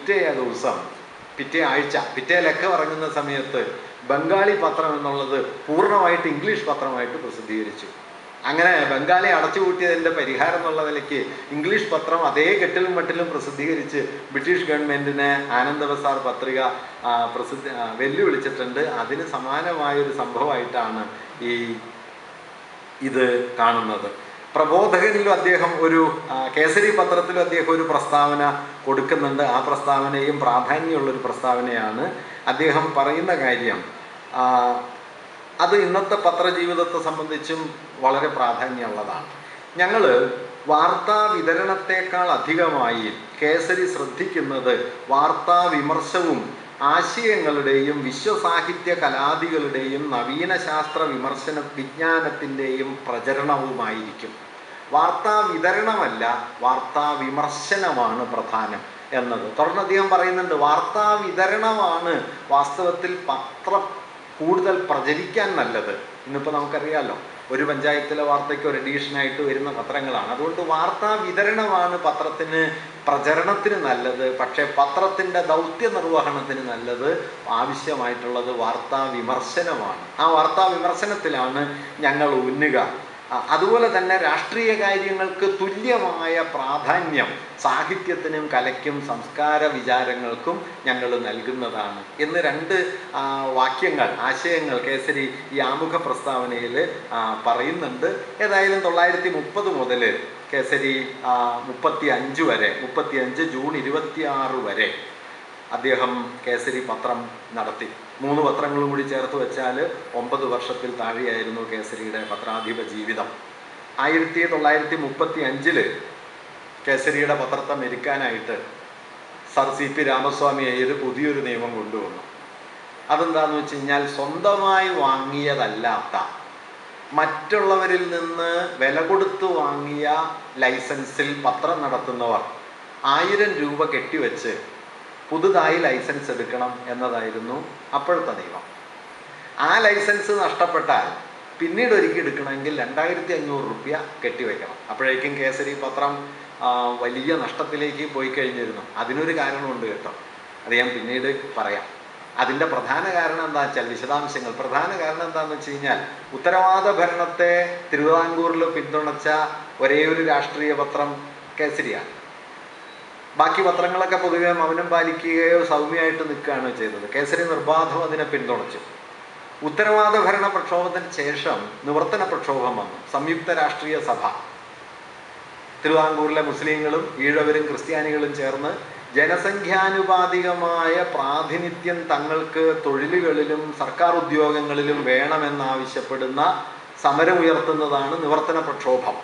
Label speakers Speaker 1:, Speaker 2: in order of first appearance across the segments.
Speaker 1: പിറ്റേ ദിവസം, പിറ്റേ ആഴ്ച, പിറ്റേ ലക്കം ഇറങ്ങുന്ന സമയത്ത് ബംഗാളി പത്രം എന്നുള്ളത് പൂർണ്ണമായിട്ട് ഇംഗ്ലീഷ് പത്രമായിട്ട് പ്രസിദ്ധീകരിച്ചു. അങ്ങനെ ബംഗാളി അടച്ചുപൂട്ടിയതിൻ്റെ പരിഹാരം എന്നുള്ള നിലയ്ക്ക് ഇംഗ്ലീഷ് പത്രം അതേ കെട്ടിലും മട്ടിലും പ്രസിദ്ധീകരിച്ച് ബ്രിട്ടീഷ് ഗവൺമെൻറ്റിനെ ആനന്ദബസാർ പത്രിക വെല്ലുവിളിച്ചിട്ടുണ്ട്. അതിന് സമാനമായൊരു സംഭവമായിട്ടാണ് ഇത് കാണുന്നത്. പ്രബോധകനിലും അദ്ദേഹം കേസരി പത്രത്തിലും അദ്ദേഹം ഒരു പ്രസ്താവന കൊടുക്കുന്നുണ്ട്. ആ പ്രസ്താവനയും പ്രാധാന്യമുള്ളൊരു പ്രസ്താവനയാണ്. അദ്ദേഹം പറയുന്ന കാര്യം അത് ഇന്നത്തെ പത്രജീവിതത്തെ സംബന്ധിച്ചും വളരെ പ്രാധാന്യമുള്ളതാണ്. ഞങ്ങൾ വാർത്താ വിതരണത്തെക്കാൾ അധികമായി കേസരി ശ്രദ്ധിക്കുന്നത് വാർത്താ വിമർശവും ആശയങ്ങളുടെയും വിശ്വസാഹിത്യ കലാദികളുടെയും നവീന ശാസ്ത്ര വിജ്ഞാനത്തിൻ്റെയും പ്രചരണവുമായിരിക്കും. വാർത്താ വിതരണമല്ല, വാർത്താ വിമർശനമാണ് പ്രധാനം എന്നത്. തുടർന്ന് അദ്ദേഹം പറയുന്നുണ്ട്, വാർത്താ വിതരണമാണ് വാസ്തവത്തിൽ പത്രം കൂടുതൽ പ്രചരിക്കാൻ നല്ലത്. ഇന്നിപ്പോൾ നമുക്കറിയാമല്ലോ, ഒരു പഞ്ചായത്തിലെ വാർത്തയ്ക്ക് ഒരു എഡീഷനായിട്ട് വരുന്ന പത്രങ്ങളാണ്. അതുകൊണ്ട് വാർത്താ വിതരണമാണ് പത്രത്തിന് പ്രചരണത്തിന് നല്ലത്. പക്ഷേ പത്രത്തിൻ്റെ ദൗത്യ നിർവഹണത്തിന് നല്ലത്, ആവശ്യമായിട്ടുള്ളത് വാർത്താ വിമർശനമാണ്. ആ വാർത്താ വിമർശനത്തിലാണ് ഞങ്ങൾ ഉന്നുക. അതുപോലെ തന്നെ രാഷ്ട്രീയ കാര്യങ്ങൾക്ക് തുല്യമായ പ്രാധാന്യം സാഹിത്യത്തിനും കലയ്ക്കും സംസ്കാര വിചാരങ്ങൾക്കും ഞങ്ങൾ നൽകുന്നതാണ് എന്ന് രണ്ട് വാക്യങ്ങൾ, ആശയങ്ങൾ കേസരി ഈ ആമുഖ പ്രസ്താവനയിൽ പറയുന്നുണ്ട്. ഏതായാലും 930 മുതൽ കേസരി 35 വരെ, 35 ജൂൺ 26 വരെ അദ്ദേഹം കേസരി പത്രം നടത്തി. 3 പത്രങ്ങളും കൂടി ചേർത്ത് വെച്ചാൽ 9 വർഷത്തിൽ താഴെയായിരുന്നു കേസരിയുടെ പത്രാധിപ ജീവിതം. 1935 കേസരിയുടെ പത്രത്തെ മെരുക്കാനായിട്ട് സർ CP രാമസ്വാമി അയ്യർ പുതിയൊരു നിയമം കൊണ്ടുവന്നു. അതെന്താണെന്ന് വെച്ച് കഴിഞ്ഞാൽ, സ്വന്തമായി വാങ്ങിയതല്ലാത്ത മറ്റുള്ളവരിൽ നിന്ന് വില കൊടുത്ത് വാങ്ങിയ ലൈസൻസിൽ പത്രം നടത്തുന്നവർ 1000 രൂപ കെട്ടിവെച്ച് പുതുതായി ലൈസൻസ് എടുക്കണം എന്നതായിരുന്നു അപ്പോഴത്തെ നിയമം. ആ ലൈസൻസ് നഷ്ടപ്പെട്ടാൽ പിന്നീട് ഒരിക്കൽ എടുക്കണമെങ്കിൽ 2500 രൂപ കെട്ടിവെക്കണം. അപ്പോഴേക്കും കേസരി പത്രം വലിയ നഷ്ടത്തിലേക്ക് പോയി കഴിഞ്ഞിരുന്നു. അതിനൊരു കാരണമുണ്ട് കേട്ടോ, അത് ഞാൻ പിന്നീട് പറയാം. അതിൻ്റെ പ്രധാന കാരണം എന്താണെന്ന് വെച്ചാൽ, വിശദാംശങ്ങൾ, പ്രധാന കാരണം എന്താണെന്ന് വെച്ച് കഴിഞ്ഞാൽ, ഉത്തരവാദ ഭരണത്തെ തിരുവിതാംകൂറിൽ പിന്തുണച്ച ഒരേ ഒരു രാഷ്ട്രീയ പത്രം കേസരിയാണ്. ബാക്കി പത്രങ്ങളൊക്കെ പൊതുവെ മൗനം പാലിക്കുകയോ സൗമ്യമായിട്ട് നിൽക്കുകയാണ് ചെയ്തത്. കേസരി നിർബാധം അതിനെ പിന്തുണച്ചു. ഉത്തരവാദ ഭരണ പ്രക്ഷോഭത്തിന് ശേഷം നിവർത്തന പ്രക്ഷോഭം വന്നു. സംയുക്ത രാഷ്ട്രീയ സഭ, തിരുവിതാംകൂറിലെ മുസ്ലിങ്ങളും ഈഴവരും ക്രിസ്ത്യാനികളും ചേർന്ന് ജനസംഖ്യാനുപാതികമായ പ്രാതിനിധ്യം തങ്ങൾക്ക് തൊഴിലുകളിലും സർക്കാർ ഉദ്യോഗങ്ങളിലും വേണമെന്നാവശ്യപ്പെടുന്ന സമരമുയർത്തുന്നതാണ് നിവർത്തന പ്രക്ഷോഭം.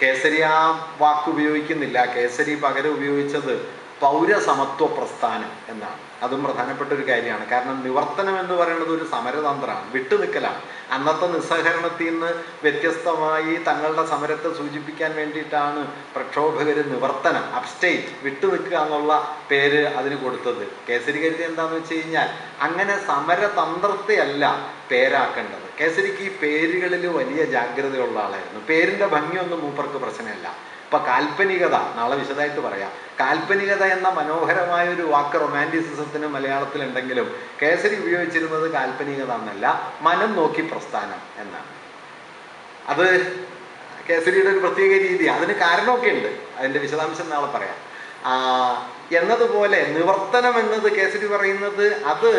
Speaker 1: കേസരി ആ വാക്കുപയോഗിക്കുന്നില്ല. കേസരി പകരം ഉപയോഗിച്ചത് പൗരസമത്വ പ്രസ്ഥാനം എന്നാണ്. അതും പ്രധാനപ്പെട്ട ഒരു കാര്യമാണ്. കാരണം നിവർത്തനം എന്ന് പറയുന്നത് ഒരു സമരതന്ത്രമാണ്, വിട്ടുനിൽക്കലാണ്. അന്നത്തെ നിസ്സഹകരണത്തിൽ നിന്ന് വ്യത്യസ്തമായി തങ്ങളുടെ സമരത്തെ സൂചിപ്പിക്കാൻ വേണ്ടിയിട്ടാണ് പ്രക്ഷോഭകർ നിവർത്തനം, അബ്സ്റ്റേറ്റ്, വിട്ടുനിൽക്കുക എന്നുള്ള പേര് അതിന് കൊടുത്തത്. കേസരി കരുതി എന്താണെന്ന് വെച്ച് കഴിഞ്ഞാൽ, അങ്ങനെ സമരതന്ത്രത്തെ അല്ല പേരാക്കേണ്ടത്. കേസരിക്ക് ഈ പേരുകളിൽ വലിയ ജാഗ്രതയുള്ള ആളായിരുന്നു. പേരിൻ്റെ ഭംഗിയൊന്നും മൂപ്പർക്ക് പ്രശ്നമല്ല. ഇപ്പം കാൽപ്പനികത, നാളെ വിശദമായിട്ട് പറയാം. കാൽപ്പനികത എന്ന മനോഹരമായൊരു വാക്ക് റൊമാൻറ്റിസിസത്തിന് മലയാളത്തിലുണ്ടെങ്കിലും കേസരി ഉപയോഗിച്ചിരുന്നത് കാൽപ്പനികത എന്നല്ല, മനം നോക്കി പ്രസ്ഥാനം എന്നാണ്. അത് കേസരിയുടെ ഒരു പ്രത്യേക രീതി. അതിന് കാരണമൊക്കെ ഉണ്ട്, അതിൻ്റെ വിശദാംശം നാളെ പറയാം. എന്നതുപോലെ നിവർത്തനം എന്നത് കേസരി പറയുന്നത് അത്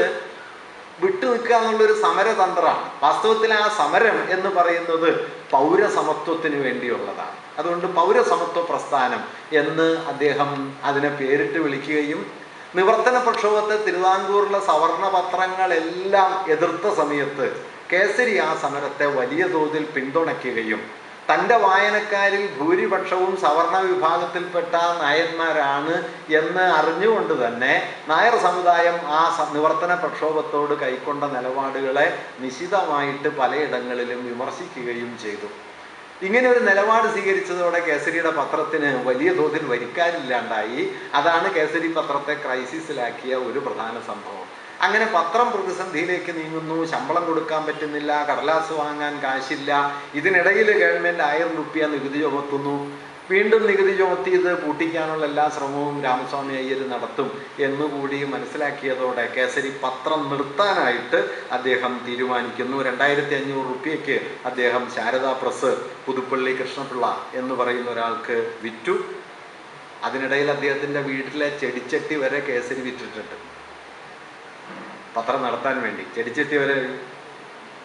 Speaker 1: വിട്ടുനിൽക്കുക എന്നുള്ളൊരു സമരതന്ത്രമാണ്. വാസ്തവത്തിൽ ആ സമരം എന്ന് പറയുന്നത് പൗരസമത്വത്തിന് വേണ്ടിയുള്ളതാണ്. അതുകൊണ്ട് പൗരസമത്വ പ്രസ്ഥാനം എന്ന് അദ്ദേഹം അതിനെ പേരിട്ട് വിളിക്കുകയും നിവർത്തന പ്രക്ഷോഭത്തെ തിരുവിതാംകൂറിലെ സവർണ പത്രങ്ങളെല്ലാം എതിർത്ത സമയത്ത് കേസരി ആ സമരത്തെ വലിയ തോതിൽ പിന്തുണയ്ക്കുകയും തൻ്റെ വായനക്കാരിൽ ഭൂരിപക്ഷവും സവർണ വിഭാഗത്തിൽപ്പെട്ട നായന്മാരാണ് എന്ന് അറിഞ്ഞുകൊണ്ട് തന്നെ നായർ സമുദായം ആ നിവർത്തന പ്രക്ഷോഭത്തോട് കൈക്കൊണ്ട നിലപാടുകളെ നിശിതമായിട്ട് പലയിടങ്ങളിലും വിമർശിക്കുകയും ചെയ്തു. ഇങ്ങനെ ഒരു നിലപാട് സ്വീകരിച്ചതോടെ കേസരിയുടെ പത്രത്തിന് വലിയ തോതിൽ വരിക്കാരില്ലാണ്ടായി. അതാണ് കേസരി പത്രത്തെ ക്രൈസിസിലാക്കിയ ഒരു പ്രധാന സംഭവം. അങ്ങനെ പത്രം പ്രതിസന്ധിയിലേക്ക് നീങ്ങുന്നു. ശമ്പളം കൊടുക്കാൻ പറ്റുന്നില്ല, കടലാസ് വാങ്ങാൻ കാശില്ല. ഇതിനിടയിൽ ഗവൺമെൻറ് 1000 രൂപ നികുതി ചുമത്തുന്നു. വീണ്ടും നികുതി ചുമത്തി ഇത് പൂട്ടിക്കാനുള്ള എല്ലാ ശ്രമവും രാമസ്വാമി അയ്യർ നടത്തും എന്നുകൂടി മനസ്സിലാക്കിയതോടെ കേസരി പത്രം നിർത്താനായിട്ട് അദ്ദേഹം തീരുമാനിക്കുന്നു. 2500 റുപ്യയ്ക്ക് അദ്ദേഹം ശാരദാ പ്രസ് പുതുപ്പള്ളി കൃഷ്ണപിള്ള എന്ന് പറയുന്ന ഒരാൾക്ക് വിറ്റു. അതിനിടയിൽ അദ്ദേഹത്തിൻ്റെ വീട്ടിലെ ചെടിച്ചട്ടി വരെ കേസരി വിറ്റിട്ടുണ്ട്. പത്രം നടത്താൻ വേണ്ടി ചെടിച്ചട്ടി വരെ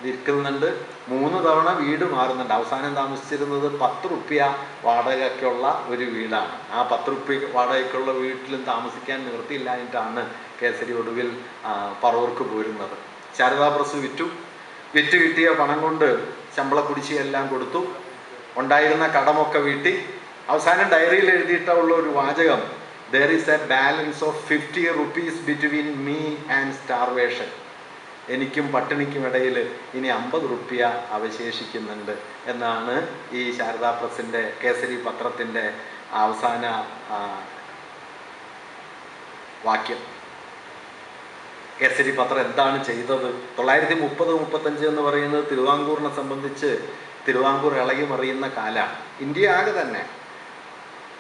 Speaker 1: വിൽക്കുന്നുണ്ട്. 3 തവണ വീട് മാറുന്നുണ്ട്. അവസാനം താമസിച്ചിരുന്നത് 10 റുപ്യ വാടകയ്ക്കുള്ള ഒരു വീടാണ്. ആ 10 റുപ്യ വാടകയ്ക്കുള്ള വീട്ടിലും താമസിക്കാൻ നിവൃത്തിയില്ലായിട്ടാണ് കേസരി ഒടുവിൽ പറവൂർക്ക് പോരുന്നത്. ശാരദാ പ്രസ് വിറ്റു കിട്ടിയ പണം കൊണ്ട് ശമ്പള കുടിശ്ശികയെല്ലാം കൊടുത്തു. ഉണ്ടായിരുന്ന കടമൊക്കെ വീട്ടി. അവസാനം ഡയറിയിൽ എഴുതിയിട്ടുള്ള ഒരു വാചകം, there is a balance of 50 rupees between me and starvation. എനിക്കും പട്ടിണിക്കും ഇടയിൽ ഇനി 50 റുപ്യ അവശേഷിക്കുന്നുണ്ട് എന്നാണ് ഈ ശാരദാ പ്രസിൻ്റെ കേസരി പത്രത്തിൻ്റെ അവസാന വാക്യം. കേസരി പത്രം എന്താണ് ചെയ്തത്? 930-35 എന്ന് പറയുന്നത് തിരുവാങ്കൂറിനെ സംബന്ധിച്ച് തിരുവാങ്കൂർ ഇളകി മറിയുന്ന കാലമാണ്. ഇന്ത്യ ആകെ തന്നെ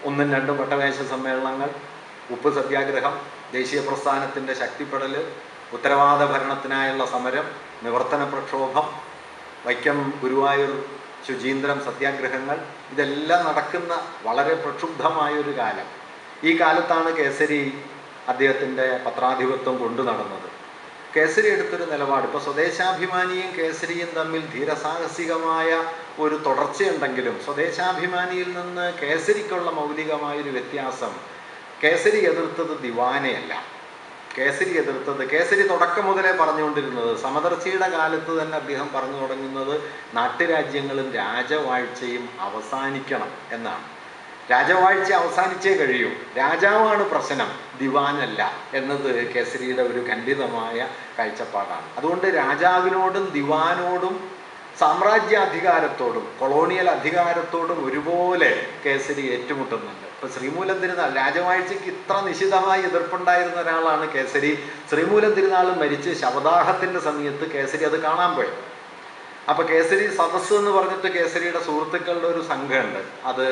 Speaker 1: 1-2 വട്ടമേശ സമ്മേളനങ്ങൾ, ഉപ്പ് സത്യാഗ്രഹം, ദേശീയ പ്രസ്ഥാനത്തിൻ്റെ ശക്തിപ്പെടൽ, ഉത്തരവാദ ഭരണത്തിനായുള്ള സമരം, നിവർത്തന പ്രക്ഷോഭം, വൈക്കം ഗുരുവായൂർ ശുചീന്ദ്രം സത്യാഗ്രഹങ്ങൾ, ഇതെല്ലാം നടക്കുന്ന വളരെ പ്രക്ഷുബ്ധമായൊരു കാലം. ഈ കാലത്താണ് കേസരി അദ്ദേഹത്തിൻ്റെ പത്രാധിപത്യം കൊണ്ടു നടന്നത്. കേസരി എടുത്തൊരു നിലപാട്, ഇപ്പോൾ സ്വദേശാഭിമാനിയും കേസരിയും തമ്മിൽ ധീരസാഹസികമായ ഒരു തുടർച്ചയുണ്ടെങ്കിലും സ്വദേശാഭിമാനിയിൽ നിന്ന് കേസരിക്കുള്ള മൗലികമായൊരു വ്യത്യാസം, കേസരി എതിർത്തത് ദിവാനെയല്ല. കേസരി തുടക്കം മുതലേ പറഞ്ഞുകൊണ്ടിരുന്നത്, സമദർശിയുടെ കാലത്ത് തന്നെ അദ്ദേഹം പറഞ്ഞു തുടങ്ങുന്നത് നാട്ടുരാജ്യങ്ങളും രാജവാഴ്ചയും അവസാനിക്കണം എന്നാണ്. രാജവാഴ്ച അവസാനിച്ചേ കഴിയൂ, രാജാവാണ് പ്രശ്നം, ദിവാനല്ല എന്നത് കേസരിയുടെ ഒരു ഖണ്ഡിതമായ കാഴ്ചപ്പാടാണ്. അതുകൊണ്ട് രാജാവിനോടും ദിവാനോടും സാമ്രാജ്യാധികാരത്തോടും കൊളോണിയൽ അധികാരത്തോടും ഒരുപോലെ കേസരി ഏറ്റുമുട്ടുന്നുണ്ട്. ഇപ്പൊ ശ്രീമൂലം തിരുനാൾ, രാജവാഴ്ചയ്ക്ക് ഇത്ര നിശിതമായി എതിർപ്പുണ്ടായിരുന്ന ഒരാളാണ് കേസരി. ശ്രീമൂലം തിരുനാൾ മരിച്ച് ശവദാഹത്തിന്റെ സമയത്ത് കേസരി അത് കാണാൻ പോയി. അപ്പൊ കേസരി സദസ്സ് എന്ന് പറഞ്ഞിട്ട് കേസരിയുടെ സുഹൃത്തുക്കളുടെ ഒരു സംഘമുണ്ട്. അത്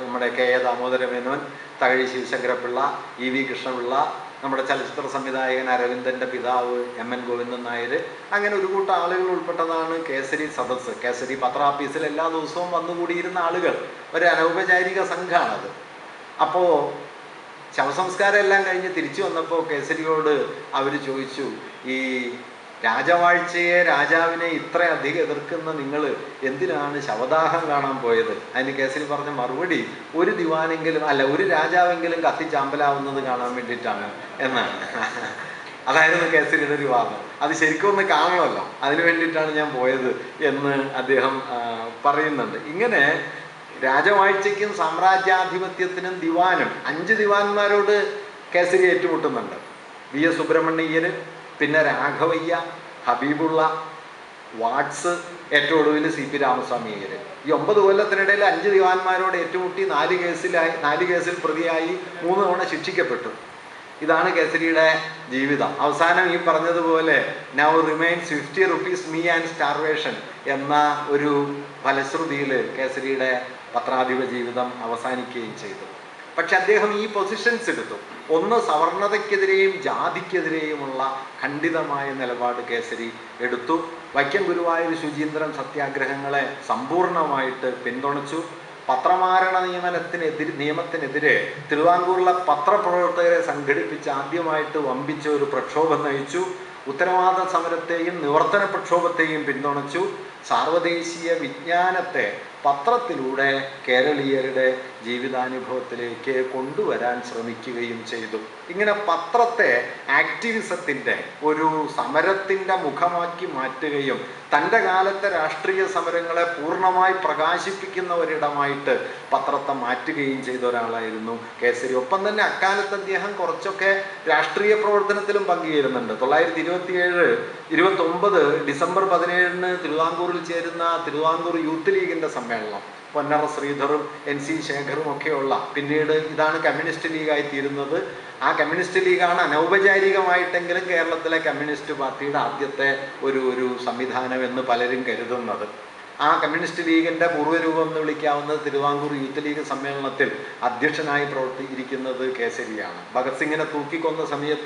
Speaker 1: നമ്മുടെ K A Damodara Menon, Thakazhi Sivasankara Pillai, E V Krishna Pillai, നമ്മുടെ ചലച്ചിത്ര സംവിധായകൻ അരവിന്ദന്റെ പിതാവ് എം.എൻ. ഗോവിന്ദൻ നായർ, അങ്ങനെ ഒരു കൂട്ടം ആളുകൾ ഉൾപ്പെട്ടതാണ് കേസരി സദസ്സ്. കേസരി പത്രാഫീസിൽ എല്ലാ ദിവസവും വന്നുകൂടിയിരുന്ന ആളുകൾ, ഒരു അനൗപചാരിക സംഘമാണത്. അപ്പോൾ ശവസംസ്കാരം എല്ലാം കഴിഞ്ഞ് തിരിച്ചു വന്നപ്പോൾ കേസരിയോട് അവർ ചോദിച്ചു, ഈ രാജവാഴ്ചയെ, രാജാവിനെ ഇത്രയധികം എതിർക്കുന്ന നിങ്ങൾ എന്തിനാണ് ശവദാഹം കാണാൻ പോയത്? അതിന് കേസരി പറഞ്ഞ മറുപടി, ഒരു ദിവാനെങ്കിലും ഒരു രാജാവെങ്കിലും കത്തിച്ചാമ്പലാവുന്നത് കാണാൻ വേണ്ടിയിട്ടാണ് എന്നാണ്. അതായിരുന്നു കേസരിയുടെ ഒരു വാദം. അത് ശരിക്കും ഒന്ന് കാണണമല്ലോ, അതിനു വേണ്ടിയിട്ടാണ് ഞാൻ പോയത് എന്ന് അദ്ദേഹം പറയുന്നുണ്ട്. ഇങ്ങനെ രാജവാഴ്ചയ്ക്കും സാമ്രാജ്യാധിപത്യത്തിനും ദിവാനും 5 ദിവാന്മാരോട് കേസരി ഏറ്റുമുട്ടുന്നുണ്ട്. വി എസ് സുബ്രഹ്മണ്യയ്യർ, പിന്നെ രാഘവയ്യ, ഹബീബുള്ള, വാട്സ്, ഏറ്റവും ഒടുവിൽ സി പി രാമസ്വാമി അയ്യർ. ഈ 9 കൊല്ലത്തിനിടയിൽ 5 ദിവാന്മാരോട് ഏറ്റുമുട്ടി 4 കേസിൽ പ്രതിയായി 3 തവണ ശിക്ഷിക്കപ്പെട്ടു. ഇതാണ് കേസരിയുടെ ജീവിതം. അവസാനം ഈ പറഞ്ഞതുപോലെ now remains 50 rupees me and starvation എന്ന ഒരു ഫലശ്രുതിയിൽ കേസരിയുടെ പത്രാധിപ ജീവിതം അവസാനിക്കുകയും ചെയ്തു. പക്ഷെ അദ്ദേഹം ഈ പൊസിഷൻസ് എടുത്തു. ഒന്ന്, സവർണതയ്ക്കെതിരെയും ജാതിക്കെതിരെയുമുള്ള ഖണ്ഡിതമായ നിലപാട് കേസരി എടുത്തു. വൈക്കം ഗുരുവായൂർ ശുചീന്ദ്രം സത്യാഗ്രഹങ്ങളെ സമ്പൂർണമായിട്ട് പിന്തുണച്ചു. പത്രമാരണ നിയമത്തിനെതിരെ തിരുവാങ്കൂറിലെ പത്രപ്രവർത്തകരെ സംഘടിപ്പിച്ച് ആദ്യമായിട്ട് വമ്പിച്ച ഒരു പ്രക്ഷോഭം നയിച്ചു. ഉത്തരവാദ സമരത്തെയും നിവർത്തന പ്രക്ഷോഭത്തെയും പിന്തുണച്ചു. സാർവദേശീയ വിജ്ഞാനത്തെ പത്രത്തിലൂടെ കേരളീയരുടെ ജീവിതാനുഭവത്തിലേക്ക് കൊണ്ടുവരാൻ ശ്രമിക്കുകയും ചെയ്തു. ഇങ്ങനെ പത്രത്തെ ആക്ടിവിസത്തിൻ്റെ ഒരു സമരത്തിൻ്റെ മുഖമാക്കി മാറ്റുകയും തൻ്റെ കാലത്തെ രാഷ്ട്രീയ സമരങ്ങളെ പൂർണ്ണമായി പ്രകാശിപ്പിക്കുന്ന ഒരിടമായിട്ട് പത്രത്തെ മാറ്റുകയും ചെയ്ത ഒരാളായിരുന്നു കേസരി. ഒപ്പം തന്നെ അക്കാലത്ത് അദ്ദേഹം കുറച്ചൊക്കെ രാഷ്ട്രീയ പ്രവർത്തനത്തിലും പങ്കുചേരുന്നുണ്ട്. 1929 ഡിസംബർ 17 തിരുവാങ്കൂറിൽ ചേരുന്ന തിരുവാങ്കൂർ യൂത്ത് ലീഗിൻ്റെ സമ്മേളനം, പൊന്നറ ശ്രീധറും NC ശേഖറും ഒക്കെയുള്ള, പിന്നീട് ഇതാണ് കമ്മ്യൂണിസ്റ്റ് ലീഗായി തീരുന്നത്. ആ കമ്മ്യൂണിസ്റ്റ് ലീഗാണ് അനൗപചാരികമായിട്ടെങ്കിലും കേരളത്തിലെ കമ്മ്യൂണിസ്റ്റ് പാർട്ടിയുടെ ആദ്യത്തെ ഒരു സംവിധാനം എന്ന് പലരും കരുതുന്നത്. ആ കമ്മ്യൂണിസ്റ്റ് ലീഗിൻ്റെ പൂർവ്വരൂപം എന്ന് വിളിക്കാവുന്ന തിരുവിതാംകൂർ യൂത്ത് ലീഗ് സമ്മേളനത്തിൽ അധ്യക്ഷനായി പ്രവർത്തിച്ചിരിക്കുന്നത് കേസരിയാണ്. ഭഗത് സിംഗിനെ തൂക്കിക്കൊന്ന സമയത്ത്